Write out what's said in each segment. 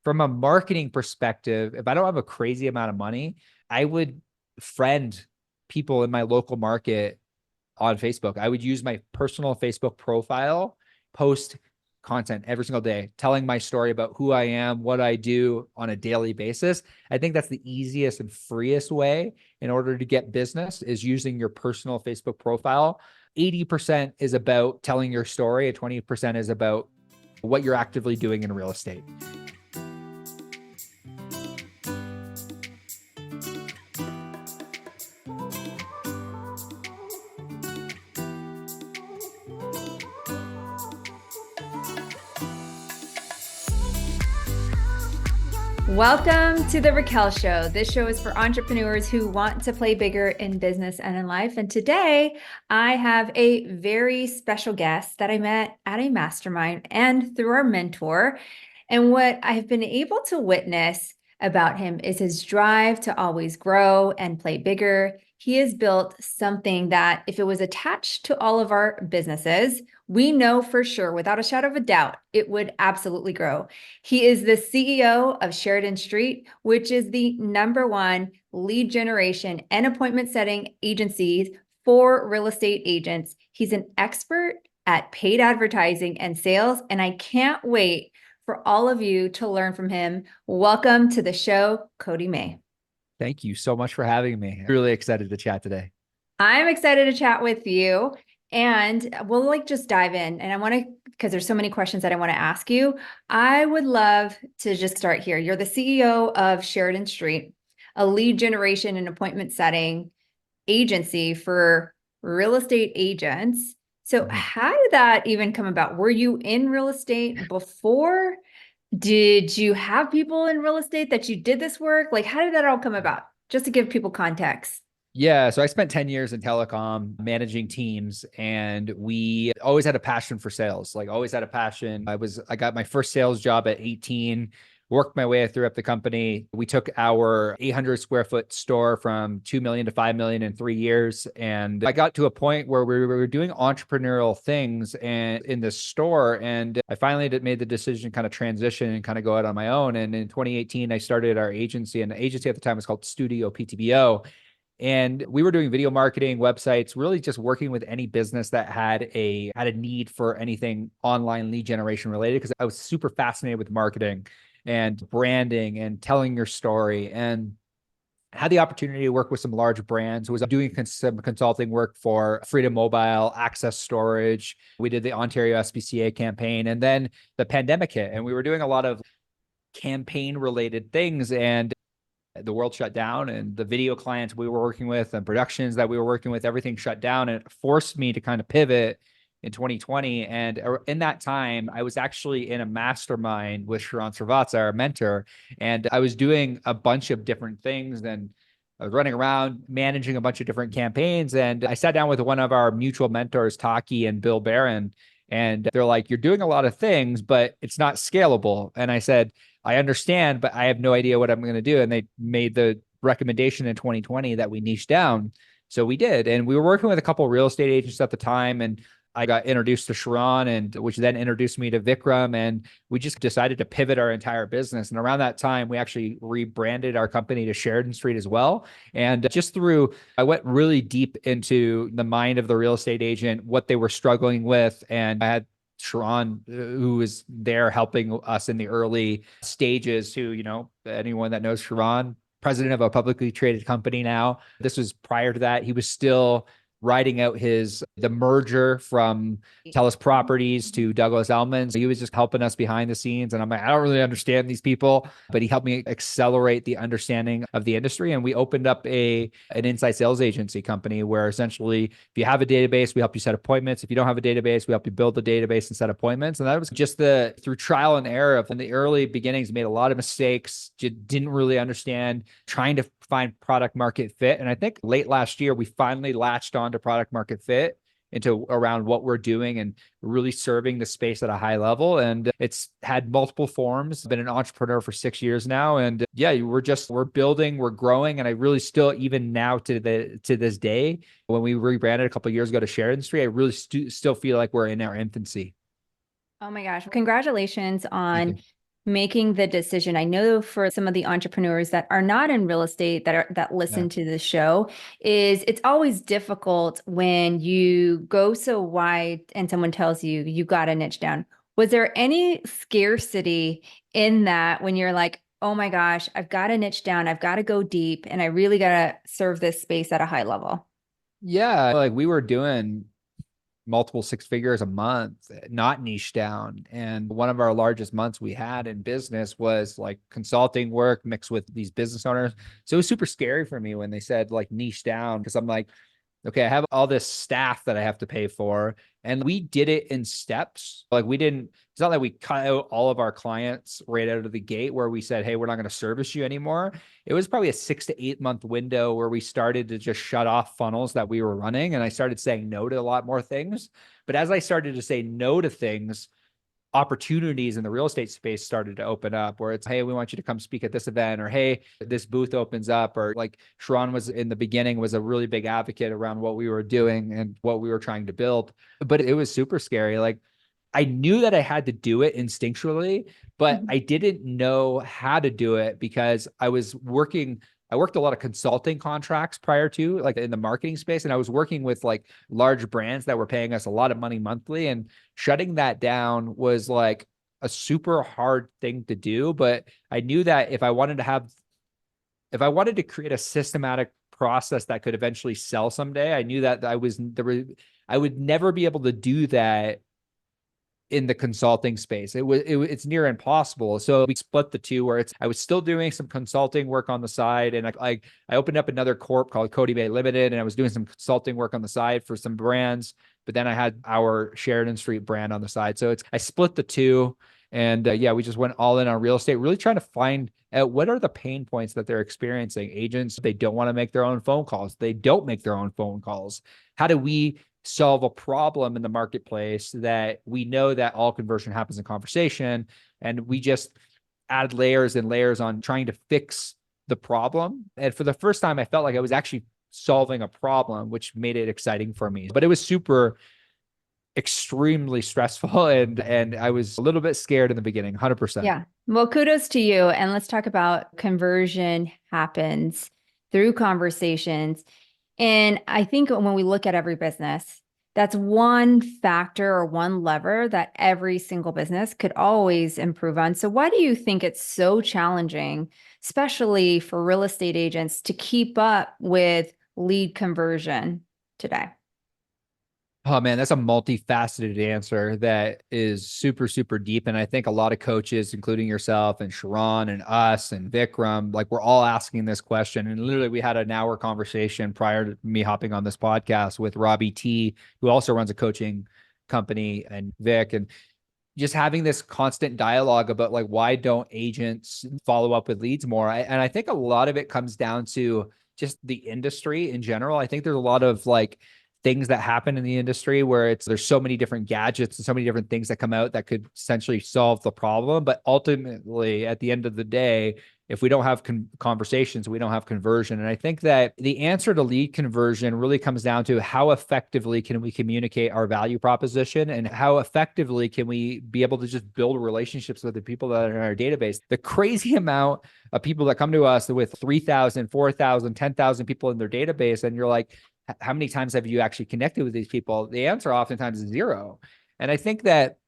from a marketing perspective, if I don't have a crazy amount of money, I would friend people in my local market on Facebook. I would use my personal Facebook profile, post content every single day, telling my story about who I am, what I do on a daily basis. I think that's the easiest and freest way in order to get business is using your personal Facebook profile. 80% is about telling your story, and 20% is about what you're actively doing in real estate. Welcome to the Raquel Show. This show is for entrepreneurs who want to play bigger in business and in life. And today I have a very special guest that I met at a mastermind and through our mentor. And what I've been able to witness about him is his drive to always grow and play bigger. He has built something that if it was attached to all of our businesses, we know for sure, without a shadow of a doubt, it would absolutely grow. He is the CEO of Sheridan St, which is the #1 lead generation and appointment setting agency for real estate agents. He's an expert at paid advertising and sales, and I can't wait for all of you to learn from him. Welcome to the show, Cody May. Thank you so much for having me. I'm really excited to chat today. I'm excited to chat with you. And we'll just dive in. And I want to, because there's so many questions that I want to ask you. I would love to just start here. You're the CEO of Sheridan St, a lead generation and appointment setting agency for real estate agents. So how did that even come about? Were you in real estate before? Did you have people in real estate that you did this work? How did that all come about? Just to give people context. Yeah. So I spent 10 years in telecom managing teams, and we always had a passion for sales, always had a passion. I got my first sales job at 18, worked my way through up the company. We took our 800 square foot store from 2 million to 5 million in 3 years. And I got to a point where we were doing entrepreneurial things and in the store. And I finally made the decision to kind of transition and kind of go out on my own. And in 2018, I started our agency, and the agency at the time was called Studio PTBO. And we were doing video marketing, websites, really just working with any business that had a need for anything online lead generation related, because I was super fascinated with marketing and branding and telling your story, and had the opportunity to work with some large brands. Was doing some consulting work for Freedom Mobile, Access Storage. We did the Ontario SPCA campaign, and then the pandemic hit, and we were doing a lot of campaign related things, and the world shut down, and the video clients we were working with and productions that we were working with, everything shut down, and it forced me to kind of pivot in 2020. And in that time, I was actually in a mastermind with Sheridan St, our mentor, and I was doing a bunch of different things, and I was running around managing a bunch of different campaigns. And I sat down with one of our mutual mentors, Taki and Bill Barron, and they're like, "You're doing a lot of things, but it's not scalable." And I said, "I understand, but I have no idea what I'm going to do." And they made the recommendation in 2020 that we niche down. So we did. And we were working with a couple of real estate agents at the time. And I got introduced to Sheridan, and which then introduced me to Vikram. And we just decided to pivot our entire business. And around that time, we actually rebranded our company to Sheridan St as well. And I went really deep into the mind of the real estate agent, what they were struggling with. And I had Sheridan, who was there helping us in the early stages, anyone that knows Sheridan, president of a publicly traded company now. This was prior to that. He was still riding out the merger from TELUS Properties to Douglas Elliman. So he was just helping us behind the scenes. And I'm like, I don't really understand these people, but he helped me accelerate the understanding of the industry. And we opened up an inside sales agency company where essentially, if you have a database, we help you set appointments. If you don't have a database, we help you build the database and set appointments. And that was just through trial and error. In the early beginnings, made a lot of mistakes, didn't really understand, trying to find product market fit. And I think late last year, we finally latched on to product market fit into around what we're doing and really serving the space at a high level. And it's had multiple forms. I've been an entrepreneur for 6 years now. And yeah, we're building, we're growing. And I really still, even now to this day, when we rebranded a couple of years ago to Sheridan St, I really still feel like we're in our infancy. Oh my gosh. Congratulations on making the decision. I know for some of the entrepreneurs that are not in real estate that listen to the show, is it's always difficult when you go so wide and someone tells you you got to niche down. Was there any scarcity in that when you're like, oh my gosh, I've got to niche down, I've got to go deep, and I really got to serve this space at a high level? Yeah, like we were doing multiple six figures a month, not niche down. And one of our largest months we had in business was like consulting work mixed with these business owners. So it was super scary for me when they said like niche down, because I'm like, okay, I have all this staff that I have to pay for. And we did it in steps. Like we didn't, it's not like we cut out all of our clients right out of the gate where we said, hey, we're not going to service you anymore. It was probably a 6 to 8 month window where we started to just shut off funnels that we were running. And I started saying no to a lot more things. But as I started to say no to things, opportunities in the real estate space started to open up where it's, hey, we want you to come speak at this event, or hey, this booth opens up, or like Sharon was in the beginning was a really big advocate around what we were doing and what we were trying to build. But it was super scary. Like I knew that I had to do it instinctually, but I didn't know how to do it because I worked a lot of consulting contracts prior to, like in the marketing space. And I was working with like large brands that were paying us a lot of money monthly, and shutting that down was like a super hard thing to do. But I knew that if I wanted to create a systematic process that could eventually sell someday, I knew that I would never be able to do that in the consulting space. It's near impossible. So we split the two, where I was still doing some consulting work on the side. And I opened up another corp called Cody May Limited, and I was doing some consulting work on the side for some brands, but then I had our Sheridan St brand on the side. So I split the two. And yeah, we just went all in on real estate, really trying to find out what are the pain points that they're experiencing. Agents, they don't want to make their own phone calls. They don't make their own phone calls. How do we solve a problem in the marketplace that we know that all conversion happens in conversation, and we just add layers and layers on trying to fix the problem? And for the first time, I felt like I was actually solving a problem, which made it exciting for me. But it was extremely stressful, and I was a little bit scared in the beginning, 100%. Yeah. Well, kudos to you. And let's talk about conversion happens through conversations. And I think when we look at every business, that's one factor or one lever that every single business could always improve on. So why do you think it's so challenging, especially for real estate agents, to keep up with lead conversion today? Oh man, that's a multifaceted answer that is super, super deep. And I think a lot of coaches, including yourself and Sharon and us and Vikram, like we're all asking this question. And literally we had an hour conversation prior to me hopping on this podcast with Robbie T, who also runs a coaching company, and Vic, and just having this constant dialogue about like, why don't agents follow up with leads more? And I think a lot of it comes down to just the industry in general. I think there's a lot of like things that happen in the industry where there's so many different gadgets and so many different things that come out that could essentially solve the problem. But ultimately, at the end of the day, if we don't have conversations, we don't have conversion. And I think that the answer to lead conversion really comes down to how effectively can we communicate our value proposition, and how effectively can we be able to just build relationships with the people that are in our database. The crazy amount of people that come to us with 3,000, 4,000, 10,000 people in their database, and you're like, how many times have you actually connected with these people? The answer oftentimes is zero. And I think that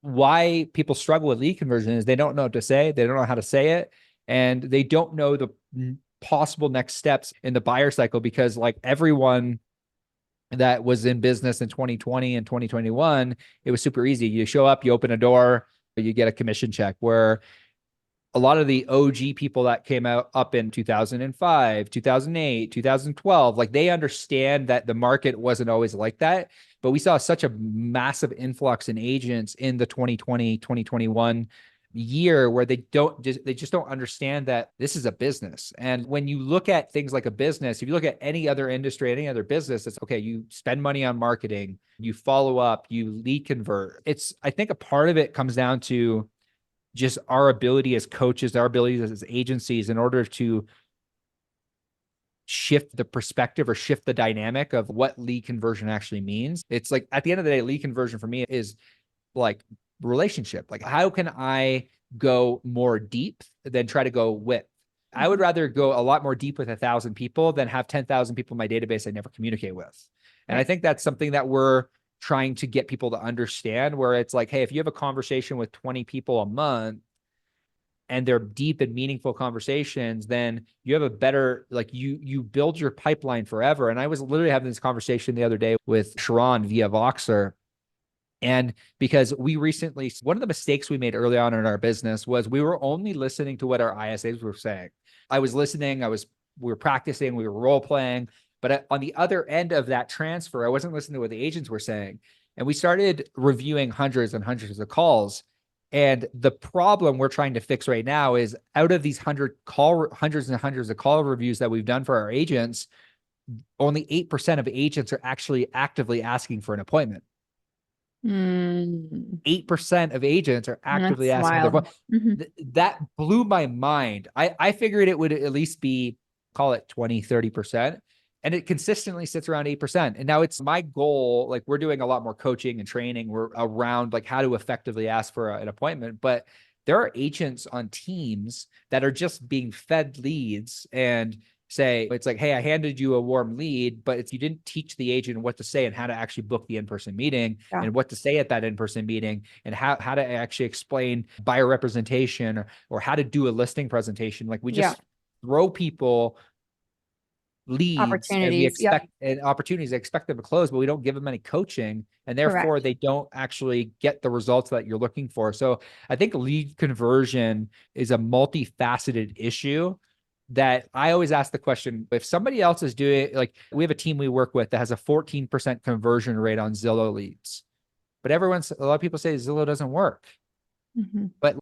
why people struggle with lead conversion is they don't know what to say. They don't know how to say it. And they don't know the possible next steps in the buyer cycle, because like everyone that was in business in 2020 and 2021, it was super easy. You show up, you open a door, you get a commission check. Where a lot of the OG people that came out up in 2005, 2008, 2012, like they understand that the market wasn't always like that. But we saw such a massive influx in agents in the 2020, 2021 year, where they just don't understand that this is a business. And when you look at things like a business, if you look at any other industry, any other business, it's okay, you spend money on marketing, you follow up, you lead convert. I think a part of it comes down to just our ability as coaches, our ability as agencies, in order to shift the perspective or shift the dynamic of what lead conversion actually means. It's like, at the end of the day, lead conversion for me is like relationship. Like, how can I go more deep than try to go width? I would rather go a lot more deep with 1,000 people than have 10,000 people in my database I never communicate with. And I think that's something that we're trying to get people to understand, where it's like, hey, if you have a conversation with 20 people a month and they're deep and meaningful conversations, then you have a better, like you build your pipeline forever. And I was literally having this conversation the other day with Sharon via Voxer. And because we recently, one of the mistakes we made early on in our business was we were only listening to what our ISAs were saying. I was listening, we were practicing, we were role playing, but on the other end of that transfer, I wasn't listening to what the agents were saying. And we started reviewing hundreds and hundreds of calls. And the problem we're trying to fix right now is, out of these hundreds and hundreds of call reviews that we've done for our agents, only 8% of agents are actually actively asking for an appointment. 8% of agents are actively That's asking wild. That blew my mind. I figured it would at least be, call it 20, 30%. And it consistently sits around 8%. And now it's my goal. Like, we're doing a lot more coaching and training. We're around like how to effectively ask for an appointment, but there are agents on teams that are just being fed leads and say, it's like, hey, I handed you a warm lead, but you didn't teach the agent what to say and how to actually book the in-person meeting and what to say at that in-person meeting and how to actually explain buyer representation or how to do a listing presentation. Like, we just throw people leads and we expect and opportunities, expect them to close, but we don't give them any coaching, and therefore they don't actually get the results that you're looking for. So I think lead conversion is a multifaceted issue that I always ask the question, if somebody else is doing, like, we have a team we work with that has a 14% conversion rate on Zillow leads, but a lot of people say Zillow doesn't work. But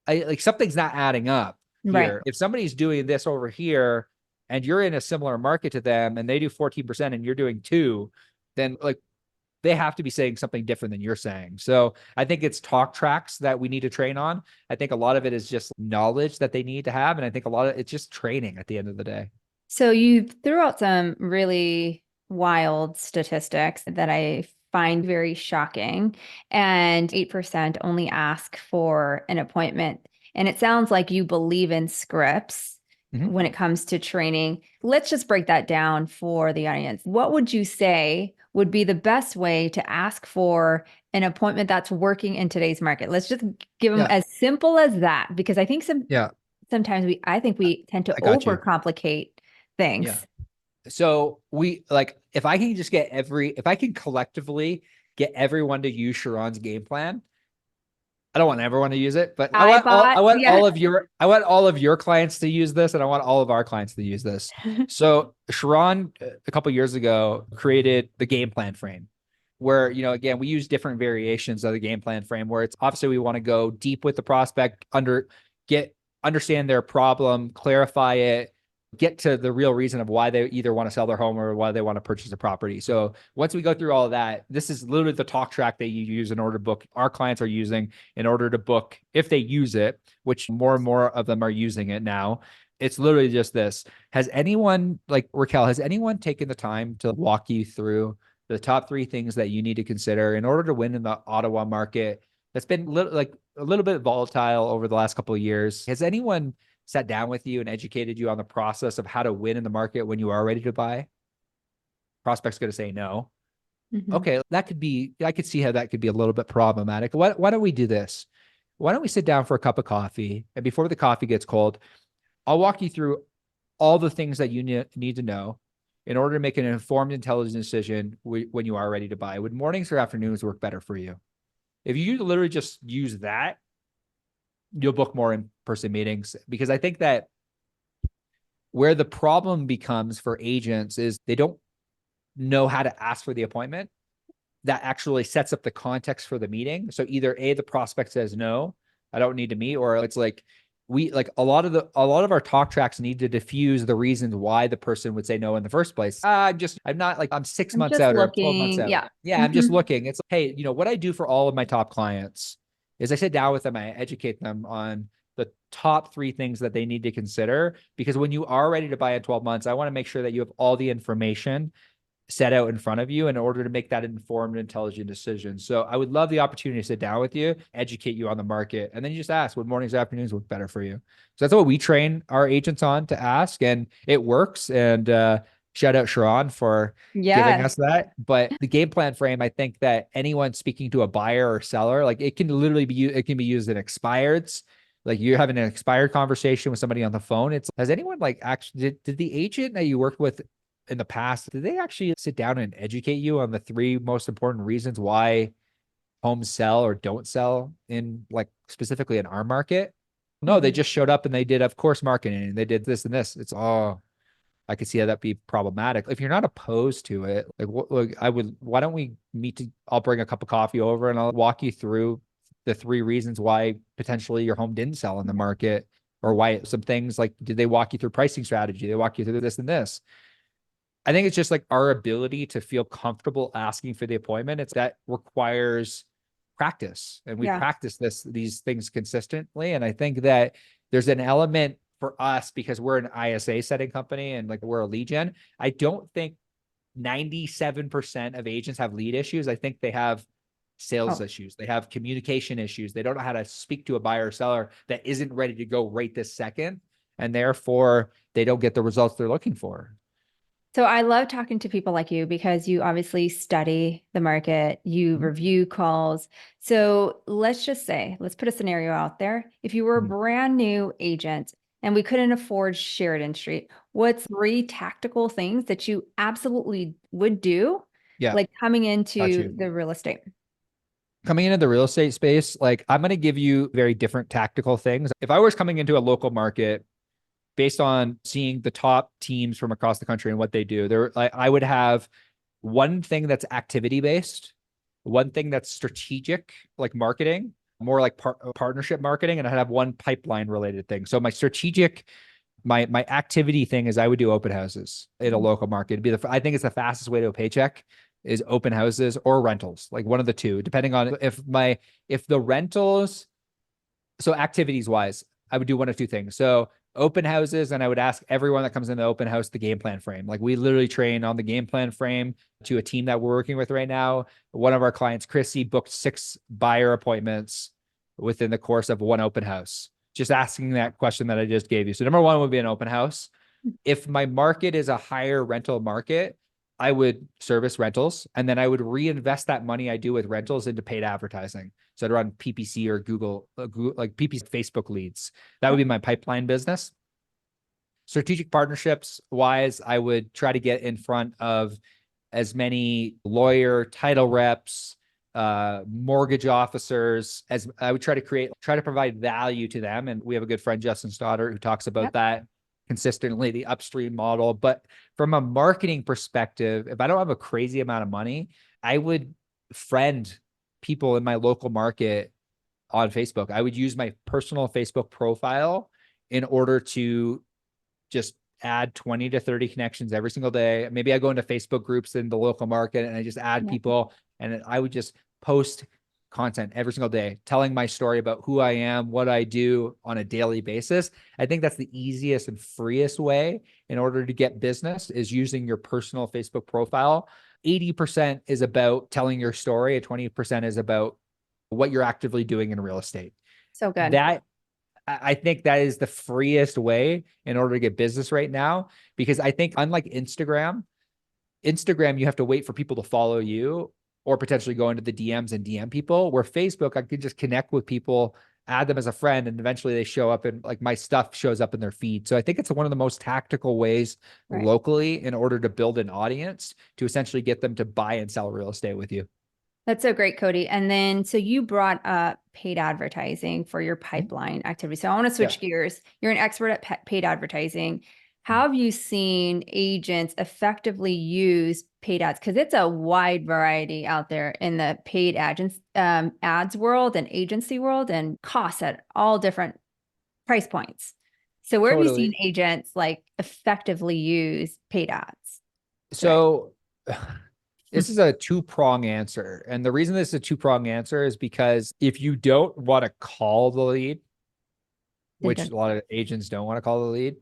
like, something's not adding up here. If somebody's doing this over here and you're in a similar market to them and they do 14% and you're doing 2%, then like, they have to be saying something different than you're saying. So I think it's talk tracks that we need to train on. I think a lot of it is just knowledge that they need to have. And I think a lot of it's just training at the end of the day. So you threw out some really wild statistics that I find very shocking. And 8% only ask for an appointment. And it sounds like you believe in scripts when it comes to training. Let's just break that down for the audience. What would you say would be the best way to ask for an appointment that's working in today's market? Let's just give them as simple as that, because I think sometimes we tend to overcomplicate things. So if I can collectively get everyone to use Sharon's game plan, I don't want everyone to use it, but I want all of your clients to use this, and I want all of our clients to use this. So Sharon, a couple of years ago, created the game plan frame, where, again, we use different variations of the game plan frame, where it's obviously we want to go deep with the prospect, understand their problem, clarify it, get to the real reason of why they either want to sell their home or why they want to purchase a property. So once we go through all of that, this is literally the talk track that you use in order to book. Our clients are using in order to book, if they use it, which more and more of them are using it now. It's literally just this. Has anyone, like Raquel, taken the time to walk you through the top 3 things that you need to consider in order to win in the Ottawa market that's been a little bit volatile over the last couple of years? Has anyone sat down with you and educated you on the process of how to win in the market when you are ready to buy? Prospect's going to say no. Okay, I could see how that could be a little bit problematic. Why don't we do this? Why don't we sit down for a cup of coffee, and before the coffee gets cold, I'll walk you through all the things that you need to know in order to make an informed, intelligent decision when you are ready to buy. Would mornings or afternoons work better for you? If you literally just use that, you'll book more in-person meetings. Because I think that where the problem becomes for agents is they don't know how to ask for the appointment. That actually sets up the context for the meeting. So either the prospect says, no, I don't need to meet, or it's like, a lot of our talk tracks need to diffuse the reasons why the person would say no in the first place. I'm 6 months out, or I'm 12 months out. I'm just looking. It's like, hey, what I do for all of my top clients is I sit down with them, I educate them on the top 3 things that they need to consider, because when you are ready to buy in 12 months, I want to make sure that you have all the information set out in front of you in order to make that informed, intelligent decision. So I would love the opportunity to sit down with you, educate you on the market, and then you just ask what mornings, afternoons work better for you. So that's what we train our agents on, to ask, and it works. And shout out Sharon for giving Yes. us that. But the game plan frame, I think that anyone speaking to a buyer or seller, like it can literally be, it can be used in expireds. Like you're having an expired conversation with somebody on the phone. It's, has anyone like actually, did the agent that you worked with in the past, did they actually sit down and educate you on the three most important reasons why homes sell or don't sell in, like, specifically in our market? No, they Mhm. just showed up and they did, of course, marketing, and they did this and this. It's all, I could see how that'd be problematic. If you're not opposed to it, like, what, I would, why don't we meet to, I'll bring a cup of coffee over and I'll walk you through the three reasons why potentially your home didn't sell in the market, or why some things, like, did they walk you through pricing strategy? They walk you through this and this. I think it's just like our ability to feel comfortable asking for the appointment. It's that requires practice, and we Yeah. practice these things consistently. And I think that there's an element for us, because we're an ISA setting company and like we're a lead gen. I don't think 97% of agents have lead issues. I think they have sales Oh, issues. They have communication issues. They don't know how to speak to a buyer or seller that isn't ready to go right this second. And therefore they don't get the results they're looking for. so I love talking to people like you because you obviously study the market, you Mhm. review calls. So let's just say, let's put a scenario out there. If you were a Mhm. brand new agent and we couldn't afford Sheridan Street, what's three tactical things that you absolutely would do, Yeah, like coming got into you. the real estate? Coming into the real estate space, like, I'm going to give you very different tactical things. If I was coming into a local market based on seeing the top teams from across the country and what they do, there, I would have one thing that's activity based, one thing that's strategic, like marketing, more like partnership marketing, and I'd have one pipeline related thing. So my strategic, my activity thing is I would do open houses in a local market. It'd be I think it's the fastest way to a paycheck is open houses or rentals, like one of the two, depending on if the rentals, so activities wise, I would do one of two things. So open houses, and I would ask everyone that comes in the open house the game plan frame. Like we literally train on the game plan frame to a team that we're working with right now. One of our clients, Chrissy, booked 6 buyer appointments within the course of one open house. Just asking that question that I just gave you. So number one would be an open house. If my market is a higher rental market, I would service rentals, and then I would reinvest that money I do with rentals into paid advertising. So I'd run PPC or Google, like PPC, Facebook leads. That would be my pipeline business. Strategic partnerships wise, I would try to get in front of as many lawyer, title reps, mortgage officers, as I would try to provide value to them. And we have a good friend, Justin Stoddard, who talks about Yep. that consistently, the upstream model. But from a marketing perspective, if I don't have a crazy amount of money, I would friend people in my local market on Facebook. I would use my personal Facebook profile in order to just add 20 to 30 connections every single day. Maybe I go into Facebook groups in the local market and I just add Yeah. people, and I would just post content every single day, telling my story about who I am, what I do on a daily basis. I think that's the easiest and freest way in order to get business, is using your personal Facebook profile. 80% is about telling your story, and 20% is about what you're actively doing in real estate. So good. That, I think that is the freest way in order to get business right now, because I think unlike Instagram, you have to wait for people to follow you or potentially go into the DMs and DM people, where Facebook, I could just connect with people, add them as a friend, and eventually they show up, and like my stuff shows up in their feed. So I think it's one of the most tactical ways Right. locally in order to build an audience to essentially get them to buy and sell real estate with you. That's so great, Cody. And then, so you brought up paid advertising for your pipeline activity. So I want to Yeah. switch gears. You're an expert at paid advertising. How have you seen agents effectively use paid ads? Because it's a wide variety out there in the paid ads world and agency world, and costs at all different price points. So where have you seen Totally. agents like effectively use paid ads today? So this is a two-prong answer. And the reason this is a two-prong answer is because if you don't want to call the lead, Then which a lot of agents don't want to call the lead,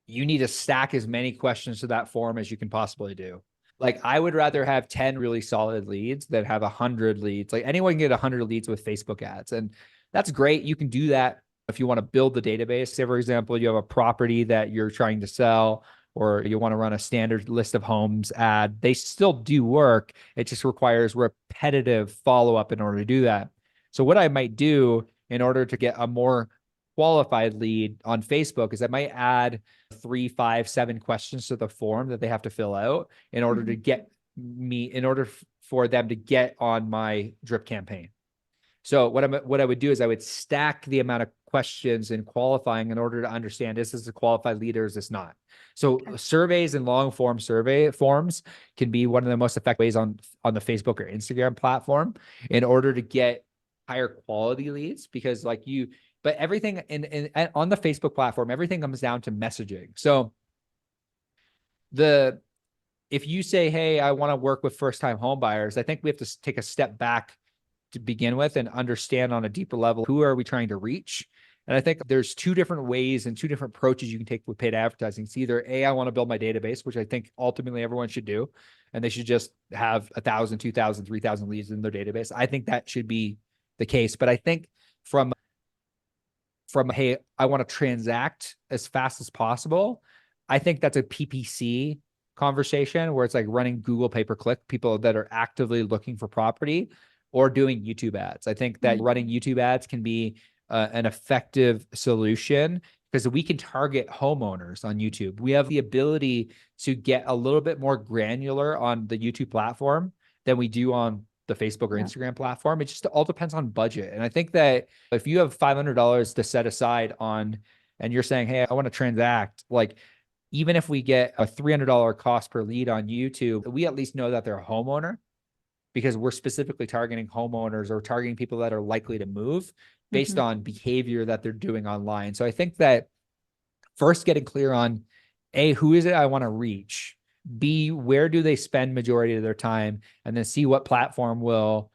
you need to stack as many questions to that form as you can possibly do. Like I would rather have 10 really solid leads than have 100 leads. Like anyone can get 100 leads with Facebook ads. And that's great. You can do that if you want to build the database. Say, for example, you have a property that you're trying to sell, or you want to run a standard list of homes ad. They still do work. It just requires repetitive follow-up in order to do that. So what I might do in order to get a more qualified lead on Facebook is I might add 3, 5, 7 questions to the form that they have to fill out in order to get me, in order for them to get on my drip campaign. So what I would do is I would stack the amount of questions and qualifying in order to understand, is this a qualified lead or is this not? So surveys and long form survey forms can be one of the most effective ways on the Facebook or Instagram platform in order to get higher quality leads, because like but everything on the Facebook platform, everything comes down to messaging. So if you say, hey, I want to work with first-time home buyers, I think we have to take a step back to begin with and understand on a deeper level, who are we trying to reach? And I think there's 2 different ways and 2 different approaches you can take with paid advertising. It's either A, I want to build my database, which I think ultimately everyone should do. And they should just have 1,000, 2,000, 3,000 leads in their database. I think that should be the case. But I think from, hey, I want to transact as fast as possible, I think that's a PPC conversation where it's like running Google pay-per-click, people that are actively looking for property, or doing YouTube ads. I think that running YouTube ads can be an effective solution because we can target homeowners on YouTube. We have the ability to get a little bit more granular on the YouTube platform than we do on the Facebook or Instagram platform. It just all depends on budget. And I think that if you have $500 to set aside on, and you're saying, hey, I want to transact, like, even if we get a $300 cost per lead on YouTube, we at least know that they're a homeowner, because we're specifically targeting homeowners or targeting people that are likely to move based on behavior that they're doing online. So I think that first, getting clear on A, who is it I want to reach? B, where do they spend majority of their time? And then C, what platform will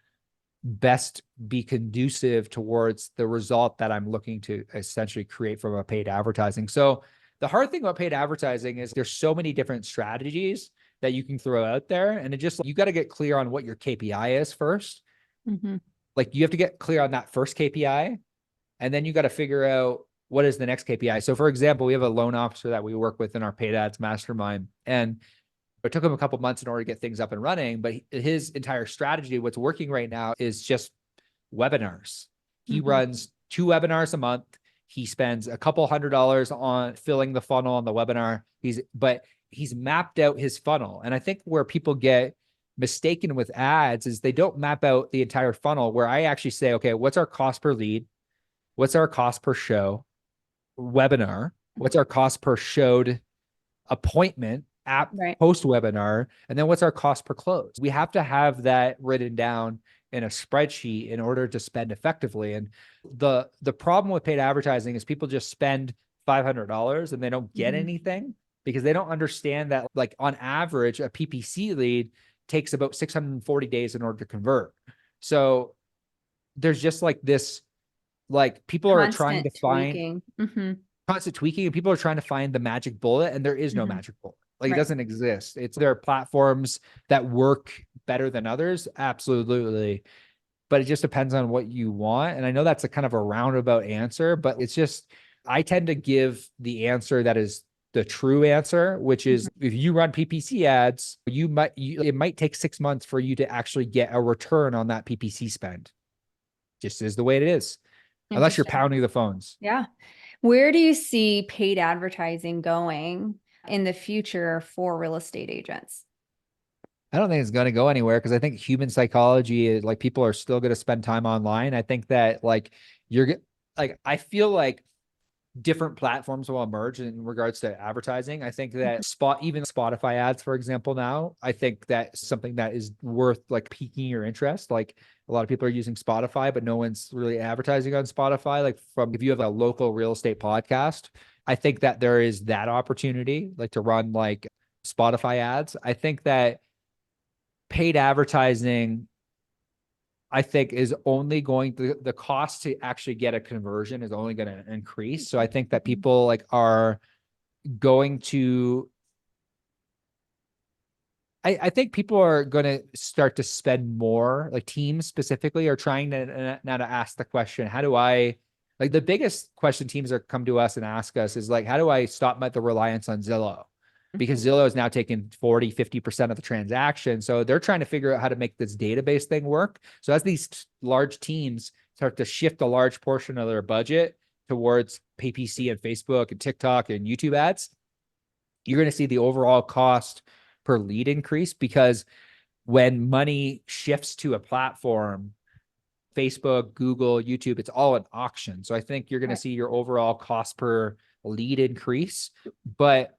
best be conducive towards the result that I'm looking to essentially create from a paid advertising. So the hard thing about paid advertising is there's so many different strategies that you can throw out there. And it just, you got to get clear on what your KPI is first. Like you have to get clear on that first KPI. And then you got to figure out what is the next KPI. So for example, we have a loan officer that we work with in our paid ads mastermind, and it took him a couple months in order to get things up and running. But his entire strategy, what's working right now, is just webinars. He runs 2 webinars a month. He spends a couple $100 on filling the funnel on the webinar. He's mapped out his funnel. And I think where people get mistaken with ads is they don't map out the entire funnel, where I actually say, okay, what's our cost per lead? What's our cost per show webinar? What's our cost per showed appointment app post webinar? And then what's our cost per close? We have to have that written down in a spreadsheet in order to spend effectively. And the problem with paid advertising is people just spend $500 and they don't get anything, because they don't understand that, like, on average, a PPC lead takes about 640 days in order to convert. So there's just like this, like, people are trying to find constant tweaking, and people are trying to find the magic bullet, and there is no magic bullet. Like, it doesn't exist. There are platforms that work better than others. Absolutely. But it just depends on what you want. And I know that's a kind of a roundabout answer, but it's just, I tend to give the answer that is the true answer, which is, if you run PPC ads, it might take 6 months for you to actually get a return on that PPC spend. Just is the way it is, unless you're pounding the phones. Yeah. Where do you see paid advertising going in the future for real estate agents? I don't think it's going to go anywhere, because I think human psychology is, like, people are still going to spend time online. I think that, like, I feel like different platforms will emerge in regards to advertising. I think that even Spotify ads, for example, now, I think that's something that is worth, like, piquing your interest. Like, a lot of people are using Spotify, but no one's really advertising on Spotify. Like, if you have a local real estate podcast, I think that there is that opportunity, like, to run like Spotify ads. I think that paid advertising, I think, is only going to, the cost to actually get a conversion is only going to increase. So I think that people, like, are going to, I think people are going to start to spend more, like teams specifically are trying to now to ask the question, how do I, like the biggest question teams are come to us and ask us is like, how do I stop the reliance on Zillow? Because Zillow is now taking 40, 50% of the transaction. So they're trying to figure out how to make this database thing work. So as these large teams start to shift a large portion of their budget towards PPC and Facebook and TikTok and YouTube ads, you're going to see the overall cost per lead increase, because when money shifts to a platform, Facebook, Google, YouTube, it's all an auction. So I think you're going to see your overall cost per lead increase. But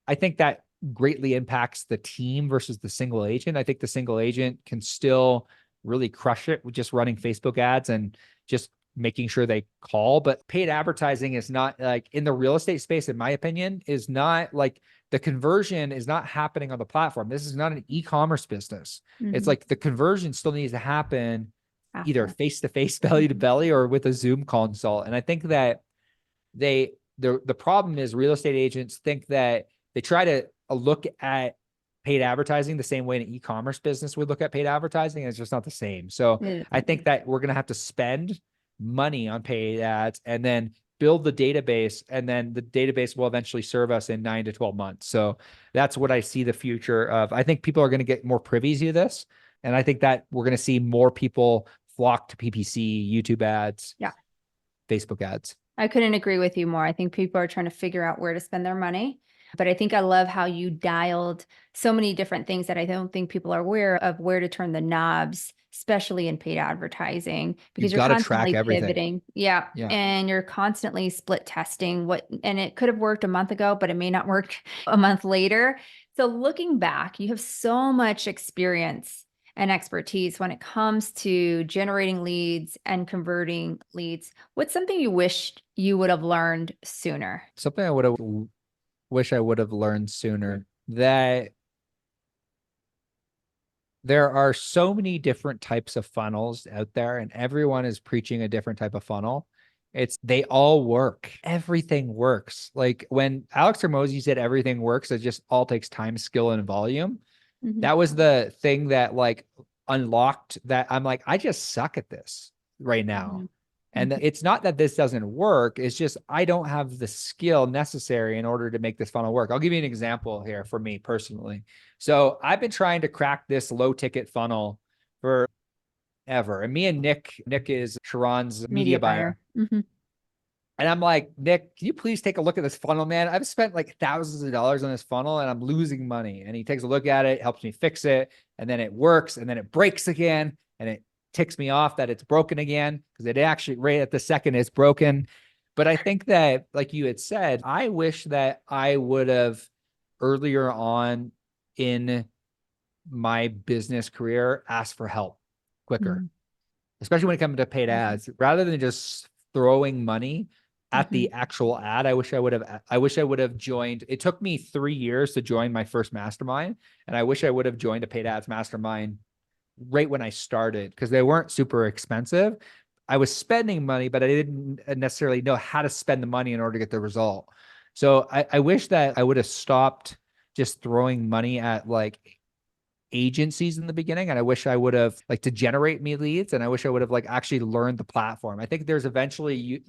I think that greatly impacts the team versus the single agent. I think the single agent can still really crush it with just running Facebook ads and just making sure they call. But paid advertising is not, like in the real estate space, in my opinion, is not like the conversion is not happening on the platform. This is not an e-commerce business. It's like the conversion still needs to happen either face-to-face, belly-to-belly, or with a Zoom consult. And I think that the problem is real estate agents think that they try to look at paid advertising the same way an e-commerce business would look at paid advertising, and it's just not the same. So I think that we're going to have to spend money on paid ads and then build the database, and then the database will eventually serve us in 9 to 12 months. So that's what I see the future of. I think people are going to get more privy to this. And I think that we're going to see more people flock to PPC, YouTube ads, Facebook ads. I couldn't agree with you more. I think people are trying to figure out where to spend their money. But I think I love how you dialed so many different things that I don't think people are aware of, where to turn the knobs, especially in paid advertising, because you're constantly pivoting. Yeah. And you're constantly split testing and it could have worked a month ago, but it may not work a month later. So looking back, you have so much experience and expertise when it comes to generating leads and converting leads. What's something you wished you would have learned sooner? Something I wish I would have learned sooner, that there are so many different types of funnels out there, and everyone is preaching a different type of funnel. They all work. Everything works. Like when Alex Hormozi said everything works, it just all takes time, skill, and volume. That was the thing that like unlocked that. I'm like, I just suck at this right now. And it's not that this doesn't work. It's just, I don't have the skill necessary in order to make this funnel work. I'll give you an example here for me personally. So I've been trying to crack this low ticket funnel for ever. And me and Nick is Sharon's media buyer. And I'm like, Nick, can you please take a look at this funnel, man? I've spent like thousands of dollars on this funnel and I'm losing money. And he takes a look at it, helps me fix it. And then it works, and then it breaks again. And it ticks me off that it's broken again, because it actually right at the second it's broken. But I think that, like you had said, I wish that I would have earlier on in my business career asked for help quicker, especially when it comes to paid ads, rather than just throwing money at the actual ad. I wish I would have joined. It took me 3 years to join my first mastermind. And I wish I would have joined a paid ads mastermind right when I started, because they weren't super expensive. I was spending money, but I didn't necessarily know how to spend the money in order to get the result. So I wish that I would have stopped just throwing money at like agencies in the beginning. And I wish I would have like to generate me leads. And I wish I would have like actually learned the platform. I think there's eventually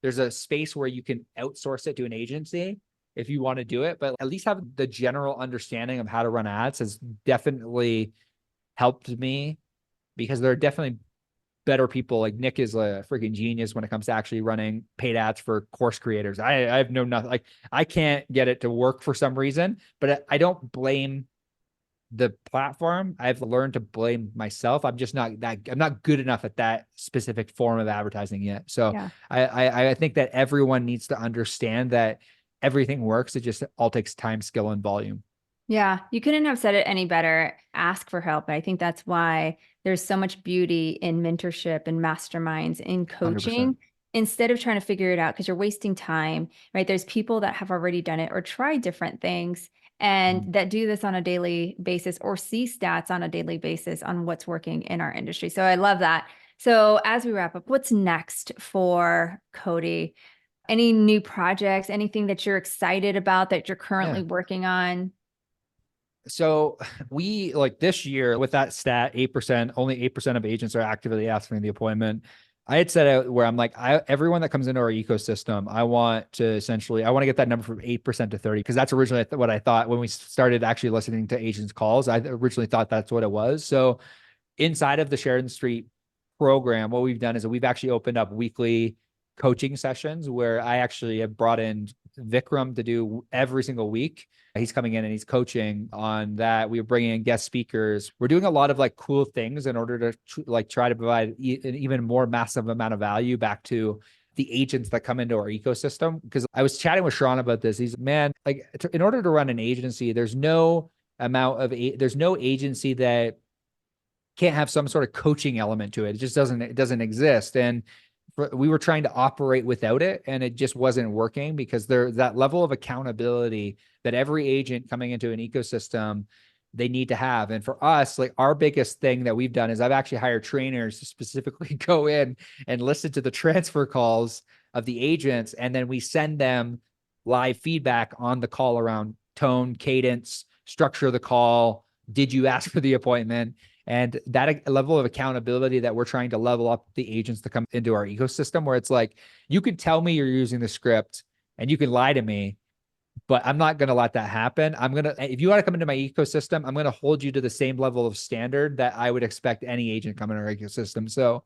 there's a space where you can outsource it to an agency if you want to do it, but at least have the general understanding of how to run ads has definitely helped me, because there are definitely better people. Like Nick is a freaking genius when it comes to actually running paid ads for course creators. I have no nothing, like I can't get it to work for some reason, but I don't blame the platform. I've learned to blame myself. I'm not good enough at that specific form of advertising yet. So I think that everyone needs to understand that everything works. It just all takes time, skill, and volume. Yeah, you couldn't have said it any better. Ask for help. I think that's why there's so much beauty in mentorship and masterminds, in coaching, 100%. Instead of trying to figure it out, because you're wasting time, right? There's people that have already done it or tried different things and that do this on a daily basis, or see stats on a daily basis on what's working in our industry. So I love that. So as we wrap up, what's next for Cody? Any new projects, anything that you're excited about that you're currently working on? So we like this year with that stat, 8%, only 8% of agents are actively asking the appointment. I had set out where I'm like, everyone that comes into our ecosystem, I want to get that number from 8% to 30, because that's originally what I thought when we started actually listening to agents' calls. I originally thought that's what it was. So inside of the Sheridan St program, what we've done is that we've actually opened up weekly coaching sessions where I actually have brought in Vikram to do every single week. He's coming in and he's coaching on that. We're bringing in guest speakers. We're doing a lot of like cool things in order to try to provide an even more massive amount of value back to the agents that come into our ecosystem. Because I was chatting with Sean about this. He's, man, like in order to run an agency, there's no agency that can't have some sort of coaching element to it. It just doesn't exist. And we were trying to operate without it, and it just wasn't working because that level of accountability that every agent coming into an ecosystem, they need to have. And for us, like our biggest thing that we've done is I've actually hired trainers to specifically go in and listen to the transfer calls of the agents. And then we send them live feedback on the call around tone, cadence, structure of the call. Did you ask for the appointment? And that level of accountability that we're trying to level up the agents to come into our ecosystem, where it's like, you can tell me you're using the script and you can lie to me, but I'm not going to let that happen. If you want to come into my ecosystem, I'm going to hold you to the same level of standard that I would expect any agent coming in our ecosystem. So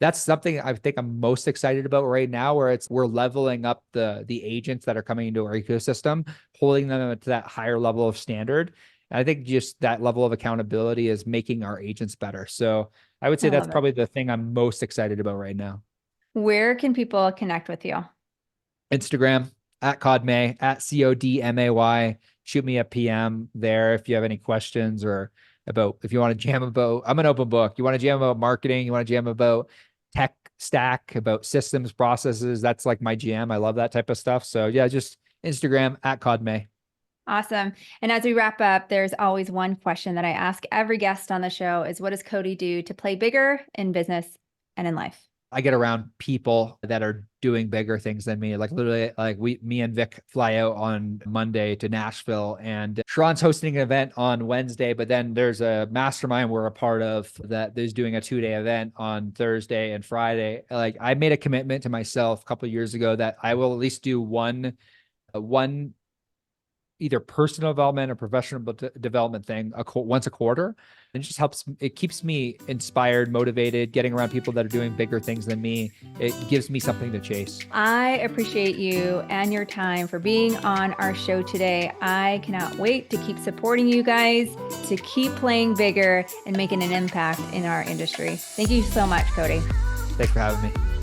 that's something I think I'm most excited about right now, where we're leveling up the agents that are coming into our ecosystem, holding them to that higher level of standard. I think just that level of accountability is making our agents better. So I would say that's probably the thing I'm most excited about right now. Where can people connect with you? Instagram at Cody May, at CODMAY. Shoot me a PM there if you have any questions, or if you want to jam about, I'm an open book. You want to jam about marketing, you want to jam about tech stack, about systems, processes. That's like my jam. I love that type of stuff. So yeah, just Instagram at Cody May. Awesome. And as we wrap up, there's always one question that I ask every guest on the show is, what does Cody do to play bigger in business and in life? I get around people that are doing bigger things than me. Like literally, like me and Vic fly out on Monday to Nashville, and Sharon's hosting an event on Wednesday, but then there's a mastermind we're a part of that is doing a 2-day event on Thursday and Friday. Like I made a commitment to myself a couple of years ago that I will at least do one either personal development or professional development thing once a quarter. And it just it keeps me inspired, motivated, getting around people that are doing bigger things than me. It gives me something to chase. I appreciate you and your time for being on our show today. I cannot wait to keep supporting you guys, to keep playing bigger and making an impact in our industry. Thank you so much, Cody. Thanks for having me.